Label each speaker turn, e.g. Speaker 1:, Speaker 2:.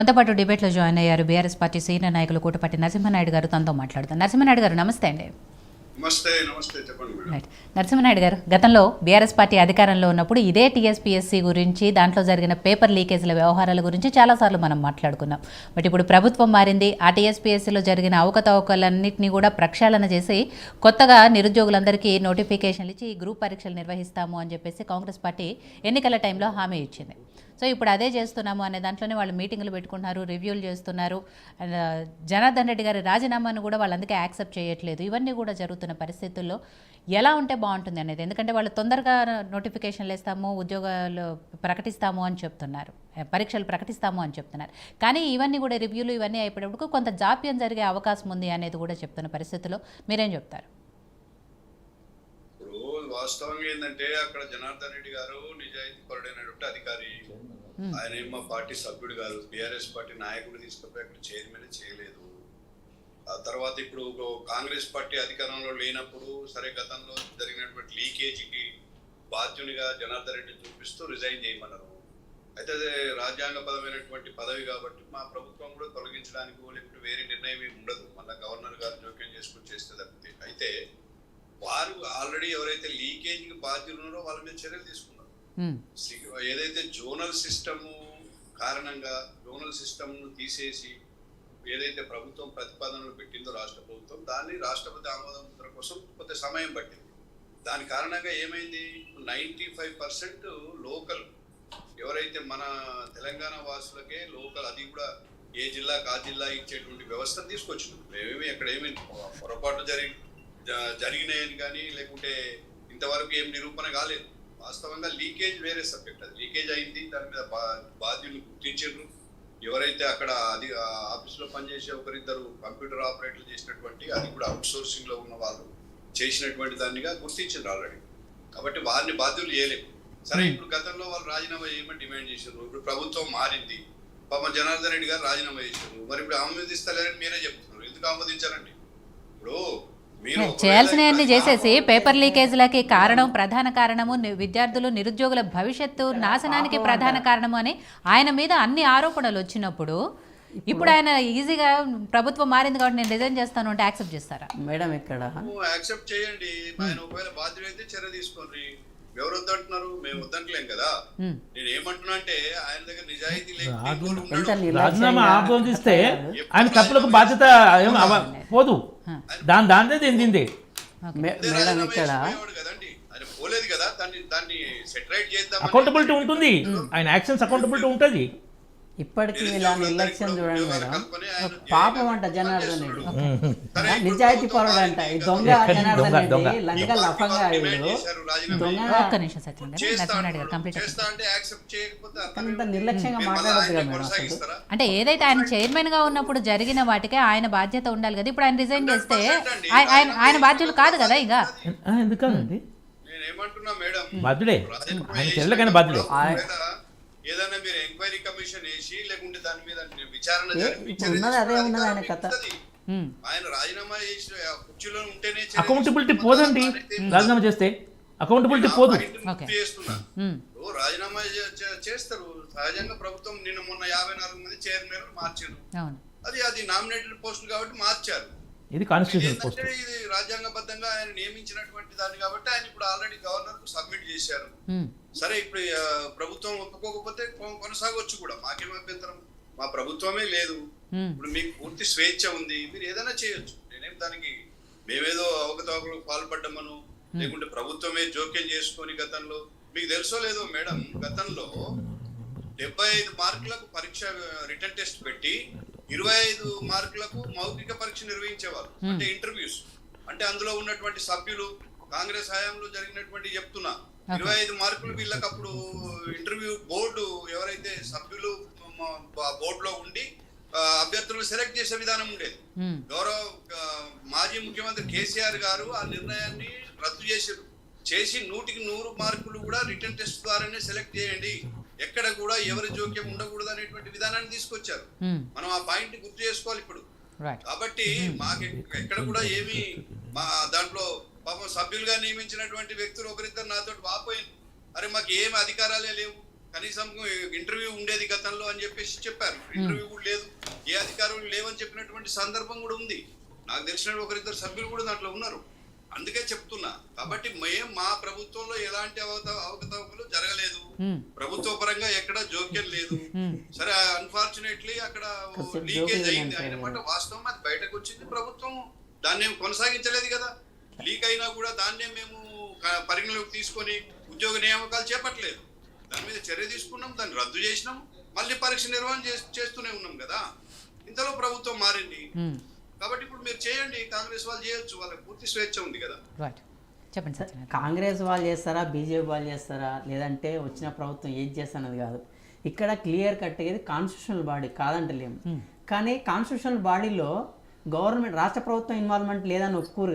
Speaker 1: మనతో పాటు డిబేట్లో జాయిన్ అయ్యారు బీఆర్ఎస్ పార్టీ సీనియర్ నాయకులు కూటపాటి నరసింహనాయుడు గారు. తనతో మాట్లాడుతారు. నరసింహనాయుడు గారు నమస్తే అండి.
Speaker 2: నమస్తే. చెప్పండి మేడం.
Speaker 1: నరసింహనాయుడు గారు, గతంలో బీఆర్ఎస్ పార్టీ అధికారంలో ఉన్నప్పుడు ఇదే టీఎస్పీఎస్సీ గురించి, దాంట్లో జరిగిన పేపర్ లీకేజ్ల వ్యవహారాల గురించి చాలాసార్లు మనం మాట్లాడుకున్నాం. బట్ ఇప్పుడు ప్రభుత్వం మారింది. ఆ టీఎస్పీఎస్సీలో జరిగిన అవకతవకలన్నింటినీ కూడా ప్రక్షాళన చేసి కొత్తగా నిరుద్యోగులందరికీ నోటిఫికేషన్లు ఇచ్చి గ్రూప్ పరీక్షలు నిర్వహిస్తాము అని చెప్పేసి కాంగ్రెస్ పార్టీ ఎన్నికల టైంలో హామీ ఇచ్చింది. సో ఇప్పుడు అదే చేస్తున్నాము అనే దాంట్లోనే వాళ్ళు మీటింగ్లు పెట్టుకుంటున్నారు, రివ్యూలు చేస్తున్నారు. జనార్దన్ రెడ్డి గారి రాజీనామాను కూడా వాళ్ళు అందుకే యాక్సెప్ట్ చేయట్లేదు. ఇవన్నీ కూడా జరుగుతున్న పరిస్థితుల్లో ఎలా ఉంటే బాగుంటుంది అనేది, ఎందుకంటే వాళ్ళు తొందరగా నోటిఫికేషన్లు ఇస్తాము, ఉద్యోగాలు ప్రకటిస్తాము అని చెప్తున్నారు, పరీక్షలు ప్రకటిస్తాము అని చెప్తున్నారు. కానీ ఇవన్నీ కూడా రివ్యూలు ఇవన్నీ అయిపోయేటప్పుడు కొంత జాప్యం జరిగే అవకాశం ఉంది అనేది కూడా చెప్తున్న పరిస్థితుల్లో మీరేం చెప్తారు?
Speaker 2: వాస్తవంగా ఏంటంటే అక్కడ జనార్దన్ రెడ్డి గారు నిజాయితీ పరుడైనటువంటి అధికారి. ఆయన మా పార్టీ సభ్యుడు కాదు, బీఆర్ఎస్ పార్టీ నాయకుడు తీసుకుపోయి అక్కడ చైర్మన్ చేయలేదు. ఆ తర్వాత ఇప్పుడు కాంగ్రెస్ పార్టీ అధికారంలో లేనప్పుడు సరే గతంలో జరిగినటువంటి లీకేజీకి బాధ్యునిగా జనార్దన్ రెడ్డి చూపిస్తూ రిజైన్ చేయమన్నారు. అయితే అదే రాజ్యాంగపరమైనటువంటి పదవి కాబట్టి మా ప్రభుత్వం కూడా తొలగించడానికి లేకపోతే వేరే నిర్ణయం ఏమి ఉండదు. మళ్ళీ గవర్నర్ గారు జోక్యం చేసుకుని చేస్తే తప్పితే. అయితే వారు ఆల్రెడీ ఎవరైతే లీకేజీకి బాధ్యులు ఉన్నారో వాళ్ళ మీద చర్యలు తీసుకున్నారు. ఏదైతే జోనల్ సిస్టమ్ కారణంగా జోనల్ సిస్టమ్ ను తీసేసి ఏదైతే ప్రభుత్వం ప్రతిపాదనలు పెట్టిందో రాష్ట్ర ప్రభుత్వం, దాన్ని రాష్ట్రపతి ఆమోదం ముద్ర కోసం కొంత సమయం పట్టింది. దాని కారణంగా ఏమైంది, 95% లోకల్ ఎవరైతే మన తెలంగాణ వాసులకే లోకల్, అది కూడా ఏ జిల్లాకు ఆ జిల్లా ఇచ్చేటువంటి వ్యవస్థ తీసుకొచ్చినాం. మేమేమి అక్కడ ఏమి పొరపాటు జరిగినాయని కానీ లేకుంటే ఇంతవరకు ఏం నిరూపణ కాలేదు. వాస్తవంగా లీకేజ్ వేరే సబ్జెక్ట్. అది లీకేజ్ అయింది, దాని మీద బాధ్యులు గుర్తించారు. ఎవరైతే అక్కడ అది ఆఫీసులో పనిచేసే ఒకరిద్దరు కంప్యూటర్ ఆపరేటర్లు చేసినటువంటి, అది కూడా అవుట్ సోర్సింగ్ లో ఉన్న వాళ్ళు చేసినటువంటి దానిగా గుర్తించారు ఆల్రెడీ. కాబట్టి వారిని బాధ్యులు చేయలేము. సరే, ఇప్పుడు గతంలో వాళ్ళు రాజీనామా చేయమని డిమాండ్ చేశారు. ఇప్పుడు ప్రభుత్వం మారింది, పాపం జనార్దన్ రెడ్డి గారు రాజీనామా చేశారు. మరి ఇప్పుడు ఆమోదిస్తలేరని మీరే చెప్తున్నారు. ఎందుకు ఆమోదించారండి? ఇప్పుడు
Speaker 1: చేయాల్సినవన్నీ చేసేసి పేపర్ లీకేజ్లకి ప్రధాన కారణము విద్యార్థులు నిరుద్యోగుల భవిష్యత్తు నాశనానికి ప్రధాన కారణము అని ఆయన మీద అన్ని ఆరోపణలు వచ్చినప్పుడు ఇప్పుడు ఆయన ఈజీగా ప్రభుత్వం మారింది కాబట్టి నేను రిజైన్ చేస్తాను అంటే యాక్సెప్ట్ చేస్తారా
Speaker 3: మేడం? ఇక్కడ
Speaker 2: యాక్సెప్ట్ చేయండి. ఆయన ఒకవేళ బాధ్యత అయితే చర్య తీసుకోండి. ఎవరు వద్దంటున్నారు? మేము వద్దంటలేం కదా. నేను ఏమంటున్నా అంటే ఆయన దగ్గర నిజాయితీ
Speaker 4: రాజీనామా ఆమోదిస్తే ఆయన తప్పులకు బాధ్యత పోదు, దాందే తింది
Speaker 3: మేడం. ఇక్కడ
Speaker 2: పోలేదు కదా, దాన్ని సెటరైట్ చేద్దాం.
Speaker 4: అకౌంటబిలిటీ ఉంటుంది, ఆయన యాక్షన్స్ అకౌంటబిలిటీ ఉంటుంది.
Speaker 3: ఇప్పటికీ ఇలా నిర్లక్ష్యం చూడండి మేడం. పాపం అంట జనార్దన్ రెడ్డి, నిజాయితీ పరుడు అంట. ఈ దొంగ జనార్దన్ రెడ్డి లంక లఫంగా నిర్లక్ష్యంగా మాట్లాడద్దు కదా మేడం. అసలు
Speaker 1: అంటే ఏదైతే ఆయన చైర్మన్ గా ఉన్నప్పుడు జరిగిన వాటికే ఆయన బాధ్యత ఉండాలి కదా. ఇప్పుడు ఆయన రిజైన్ చేస్తే ఆయన బాధ్యులు కాదు కదా. ఇక
Speaker 4: ఎందుకండి
Speaker 2: నేనేమంటున్నా మేడం,
Speaker 4: బాధ్యుడే ఆయన చెల్లెకైనా బాధ్యుడే.
Speaker 2: ఏదైనా మీరు ఎంక్వైరీ కమిషన్ వేసి లేకుంటే దాని మీద విచారణ ఆయన రాజీనామా చేసి కుర్చీలో ఉంటేనే
Speaker 4: అకౌంటబిలిటీ పోదండి. రాజీనామా చేస్తే అకౌంటబిలిటీ పోదు.
Speaker 2: చేస్తున్నా రాజీనామా చేస్తారు. సహజంగా ప్రభుత్వం నిన్న మొన్న 54 మంది చైర్మన్ మార్చారు. అది నామినేటెడ్ పోస్టులు కాబట్టి మార్చారు.
Speaker 4: ఇది కాన్స్టిట్యూషన్ పోస్ట్.
Speaker 2: ఇది రాజ్యాంగబద్ధంగా ఆయన నియమించినటువంటి దాన్ని కాబట్టి ఆయన ఇప్పుడు ఆల్రెడీ గవర్నర్ కు సబ్మిట్ చేశారు. సరే, ఇప్పుడు ప్రభుత్వం ఒప్పుకోకపోతే కొనసాగొచ్చు కూడా, మాకేం అభ్యంతరం. మా ప్రభుత్వమే లేదు, ఇప్పుడు మీకు పూర్తి స్వేచ్ఛ ఉంది, మీరు ఏదైనా చేయొచ్చు. నేనేం దానికి మేమేదో అవకతవకలకు పాల్పడ్డామను లేకుంటే ప్రభుత్వమే జోక్యం చేసుకొని గతంలో మీకు తెలుసో లేదో మేడం, గతంలో 75 మార్కులకు పరీక్ష రిటర్న్ టెస్ట్ పెట్టి 25 మార్కులకు మౌఖిక పరీక్ష నిర్వహించేవారు. అంటే ఇంటర్వ్యూస్. అంటే అందులో ఉన్నటువంటి సభ్యులు కాంగ్రెస్ హయాంలో జరిగినటువంటి చెప్తున్నా 25 మార్కులు వీళ్ళకి అప్పుడు ఇంటర్వ్యూ బోర్డు ఎవరైతే సభ్యులు బోర్డులో ఉండి అభ్యర్థులను సెలెక్ట్ చేసే విధానం ఉండేది. గౌరవ మాజీ ముఖ్యమంత్రి కేసీఆర్ గారు ఆ నిర్ణయాన్ని రద్దు చేశారు. చేసి 100కి 100 మార్కులు కూడా రిటర్న్ టెస్ట్ ద్వారానే సెలెక్ట్ చేయండి, ఎక్కడ కూడా ఎవరి జోక్యం ఉండకూడదు అనేటువంటి విధానాన్ని తీసుకొచ్చారు. మనం ఆ పాయింట్ గుర్తు చేసుకోవాలి ఇప్పుడు. కాబట్టి మాకు ఎక్కడ కూడా ఏమి మా దాంట్లో పాపం సభ్యులుగా నియమించినటువంటి వ్యక్తులు ఒకరిద్దరు నాతో వాపోయింది, అరే మాకు ఏమి అధికారాలే లేవు, కనీసం ఇంటర్వ్యూ ఉండేది గతంలో అని చెప్పేసి చెప్పారు. ఇంటర్వ్యూ కూడా లేదు, ఏ అధికారులు లేవని చెప్పినటువంటి సందర్భం కూడా ఉంది. నాకు తెలిసిన ఒకరిద్దరు సభ్యులు కూడా దాంట్లో ఉన్నారు. అందుకే చెప్తున్నా. కాబట్టి మా ప్రభుత్వంలో ఎలాంటి అవకతవకలు జరగలేదు, ప్రభుత్వ పరంగా ఎక్కడ జోక్యం లేదు. సరే, అన్ఫార్చునేట్లీ అక్కడ లీకేజ్ అయింది అయినమాట వాస్తవం, అది బయటకు వచ్చింది. ప్రభుత్వం దాన్ని కొనసాగించలేదు కదా. లీక్ అయినా కూడా దాన్నే మేము పరిగణలోకి తీసుకొని ఉద్యోగ నియామకాలు చేపట్టలేదు. దాని మీద చర్య తీసుకున్నాం, దాన్ని రద్దు చేసినాం, మళ్ళీ పరీక్ష నిర్వహణ చేస్తూనే ఉన్నాం కదా. ఇంతలో ప్రభుత్వం మారింది. కాబట్టి ఇప్పుడు మీరు చేయండి, కాంగ్రెస్ వాళ్ళు చేయొచ్చు, వాళ్ళకి పూర్తి స్వేచ్ఛ ఉంది కదా.
Speaker 1: చెప్పండి సార్.
Speaker 3: కాంగ్రెస్ వాళ్ళు చేస్తారా, బీజేపీ వాళ్ళు చేస్తారా, లేదంటే వచ్చిన ప్రభుత్వం ఏది చేస్తానది కాదు. ఇక్కడ క్లియర్ కట్ అయ్యేది కాన్స్టిట్యూషనల్ బాడీ కాదంటలేము. కానీ కాన్స్టిట్యూషనల్ బాడీలో గవర్నమెంట్ రాష్ట్ర ప్రభుత్వం ఇన్వాల్వ్మెంట్ లేదని ఒప్పుకోరు.